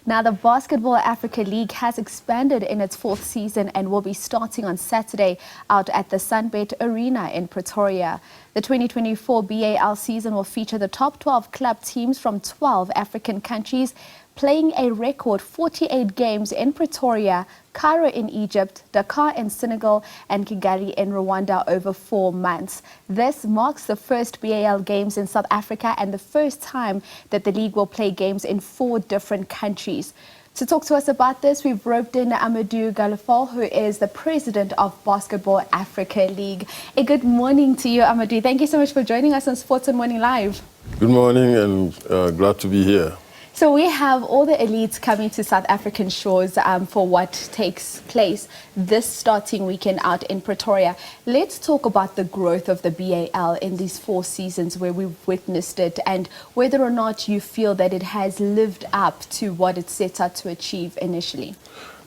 Now, the Basketball Africa League has expanded in its fourth season and will be starting on Saturday out at the SunBet Arena in Pretoria. The 2024 BAL season will feature the top 12 club teams from 12 African countries playing a record 48 games in Pretoria, Cairo in Egypt, Dakar in Senegal, and Kigali in Rwanda over 4 months. This marks the first BAL games in South Africa and the first time that the league will play games in 4 different countries. To talk to us about this, we've roped in Amadou Gallo Fall, who is the president of Basketball Africa League. A good morning to you, Amadou. Thank you so much for joining us on Sports and Morning Live. Good morning, and glad to be here. So we have all the elites coming to South African shores for what takes place this starting weekend out in Pretoria. Let's talk about the growth of the BAL in these 4 seasons where we've witnessed it, and whether or not you feel that it has lived up to what it set out to achieve initially.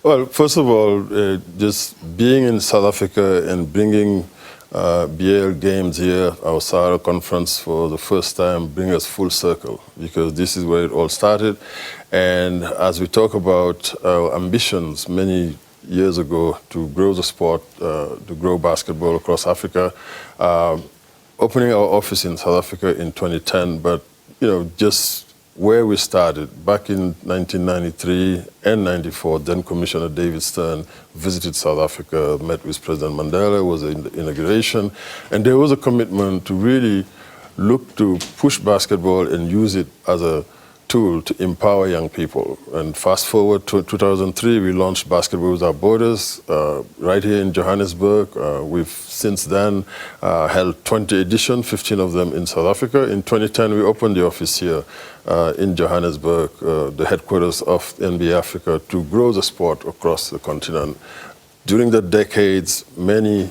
Well, first of all, just being in South Africa and bringing BAL games here, our Sahara conference for the first time, bring us full circle, because this is where it all started. And as we talk about our ambitions many years ago to grow the sport, to grow basketball across Africa, opening our office in South Africa in 2010, but just where we started back in 1993 and 94, then Commissioner David Stern visited South Africa, met with President Mandela, was in the inauguration, and there was a commitment to really look to push basketball and use it as a tool to empower young people. And fast forward to 2003, we launched Basketball Without Borders right here in Johannesburg. We've since then held 20 editions, 15 of them in South Africa. In 2010, we opened the office here in Johannesburg, the headquarters of NBA Africa, to grow the sport across the continent. During the decades, many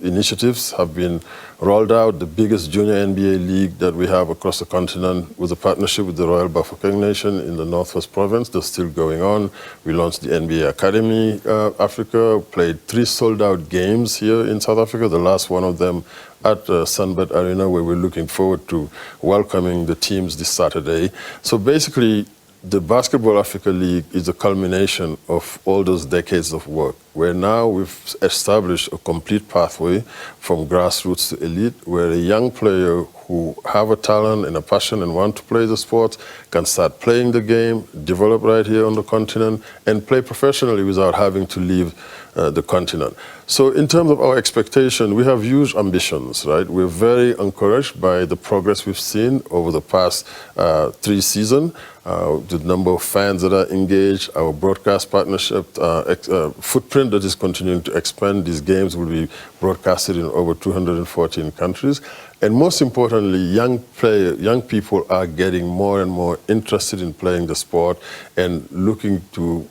initiatives have been rolled out. The biggest junior NBA league that we have across the continent was a partnership with the Royal Bafokeng Nation in the Northwest Province. That's still going on. We launched the NBA Academy Africa, played 3 sold-out games here in South Africa, the last one of them at SunBet Arena, where we're looking forward to welcoming the teams this Saturday. So basically, the Basketball Africa League is a culmination of all those decades of work, where now we've established a complete pathway from grassroots to elite, where a young player who have a talent and a passion and want to play the sport can start playing the game, develop right here on the continent, and play professionally without having to leave the continent. So in terms of our expectation, we have huge ambitions, right? We're very encouraged by the progress we've seen over the past 3 seasons, the number of fans that are engaged, our broadcast partnership footprint that is continuing to expand. These games will be broadcasted in over 214 countries. And most importantly, young people are getting more and more interested in playing the sport and looking to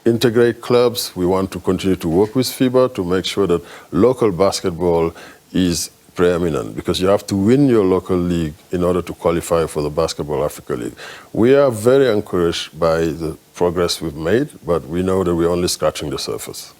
integrate clubs. We want to continue to work with FIBA to make sure that local basketball is preeminent, because you have to win your local league in order to qualify for the Basketball Africa League. We are very encouraged by the progress we've made, but we know that we're only scratching the surface.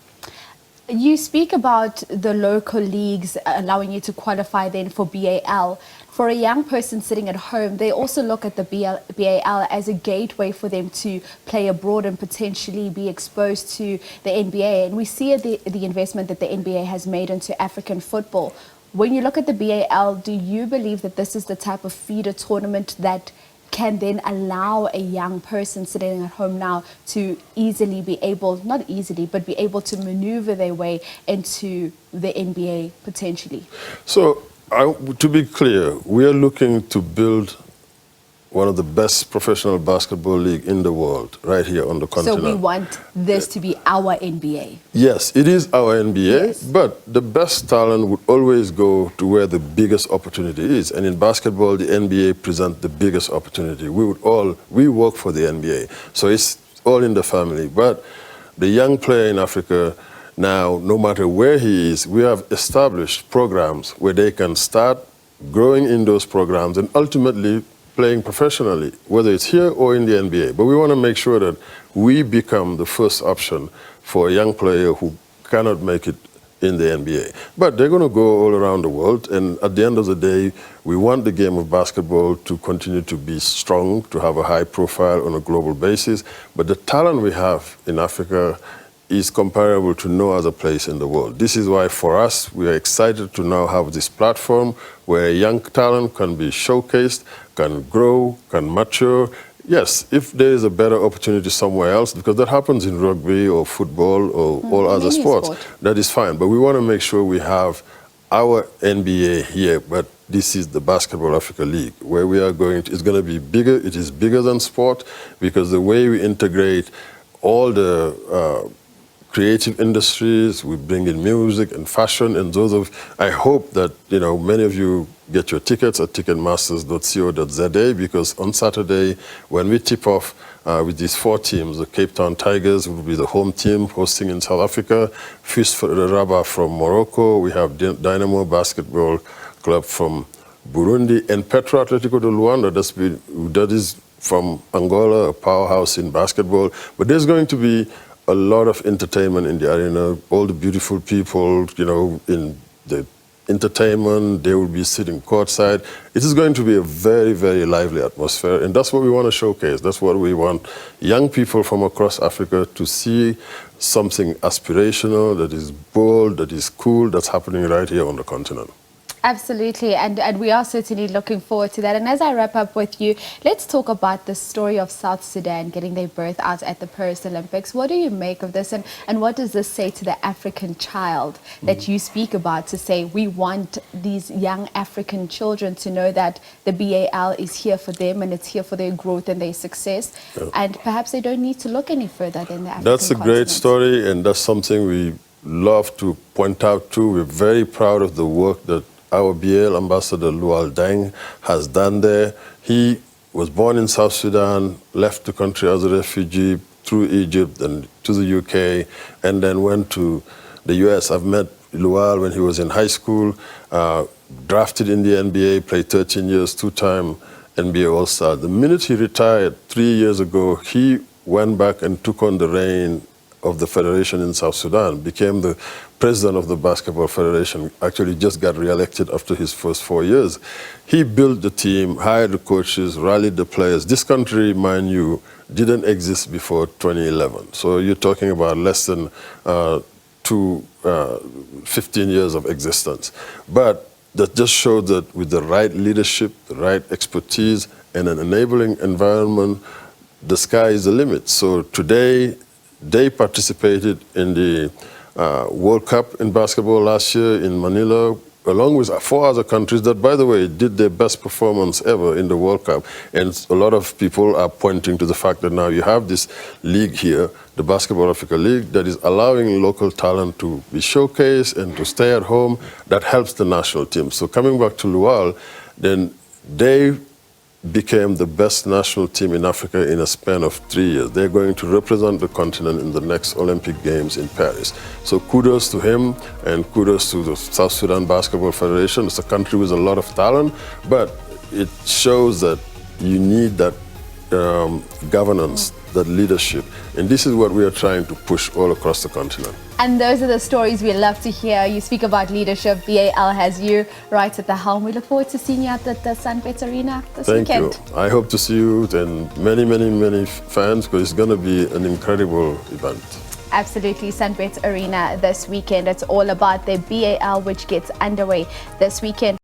You speak about the local leagues allowing you to qualify then for BAL. For a young person sitting at home, they also look at the BAL as a gateway for them to play abroad and potentially be exposed to the NBA. And we see the investment that the NBA has made into African football. When you look at the BAL, do you believe that this is the type of feeder tournament that can then allow a young person sitting at home now to easily be able, not easily, but be able to maneuver their way into the NBA potentially? So, to be clear, we are looking to build one of the best professional basketball league in the world, right here on the continent. So we want this to be our NBA? Yes, it is our NBA, yes. But the best talent would always go to where the biggest opportunity is. And in basketball, the NBA presents the biggest opportunity. We work for the NBA, so it's all in the family. But the young player in Africa now, no matter where he is, we have established programs where they can start growing in those programs and ultimately playing professionally, whether it's here or in the NBA. But we want to make sure that we become the first option for a young player who cannot make it in the NBA. But they're going to go all around the world, and at the end of the day, we want the game of basketball to continue to be strong, to have a high profile on a global basis. But the talent we have in Africa is comparable to no other place in the world. This is why, for us, we are excited to now have this platform where young talent can be showcased, can grow, can mature. Yes, if there is a better opportunity somewhere else, because that happens in rugby or football or all other sports, that is fine. But we want to make sure we have our NBA here, but this is the Basketball Africa League, where we are going to, it's going to be bigger. It is bigger than sport, because the way we integrate all the creative industries, we bring in music and fashion, and I hope that, many of you get your tickets at ticketmasters.co.za, because on Saturday, when we tip off with these 4 teams, the Cape Town Tigers will be the home team hosting in South Africa, FIS Rabat from Morocco, we have Dynamo Basketball Club from Burundi, and Petro Atletico de Luanda, that is from Angola, a powerhouse in basketball. But there's going to be a lot of entertainment in the arena, all the beautiful people, in the entertainment, they will be sitting courtside. It is going to be a very, very lively atmosphere, and that's what we want to showcase. That's what we want young people from across Africa to see, something aspirational, that is bold, that is cool, that's happening right here on the continent. Absolutely, and we are certainly looking forward to that. And as I wrap up with you, let's talk about the story of South Sudan getting their birth out at the Paris Olympics. What do you make of this, and what does this say to the African child that you speak about, to say we want these young African children to know that the BAL is here for them and it's here for their growth and their success, and perhaps they don't need to look any further than the African That's a great story, and that's something we love to point out too. We're very proud of the work that our BAL ambassador, Lual Deng, has done there. He was born in South Sudan, left the country as a refugee through Egypt and to the UK, and then went to the US. I've met Lual when he was in high school, drafted in the NBA, played 13 years, 2-time NBA All-Star. The minute he retired 3 years ago, he went back and took on the reign of the federation in South Sudan, became the president of the Basketball Federation, actually just got re-elected after his first 4 years. He built the team, hired the coaches, rallied the players. This country, mind you, didn't exist before 2011. So you're talking about less than 15 years of existence. But that just showed that with the right leadership, the right expertise, and an enabling environment, the sky is the limit. So today, they participated in the World Cup in basketball last year in Manila, along with 4 other countries that, by the way, did their best performance ever in the World Cup. And a lot of people are pointing to the fact that now you have this league here, the Basketball Africa League, that is allowing local talent to be showcased and to stay at home. That helps the national team. So coming back to Lual, then they became the best national team in Africa in a span of 3 years. They're going to represent the continent in the next Olympic Games in Paris. So kudos to him, and kudos to the South Sudan Basketball Federation. It's a country with a lot of talent, but it shows that you need that governance, that leadership. And this is what we are trying to push all across the continent. And those are the stories we love to hear. You speak about leadership. BAL has you right at the helm. We look forward to seeing you at the SunBet Arena this weekend. Thank you. I hope to see you and many, many, many fans, because it's going to be an incredible event. Absolutely. SunBet Arena this weekend. It's all about the BAL, which gets underway this weekend.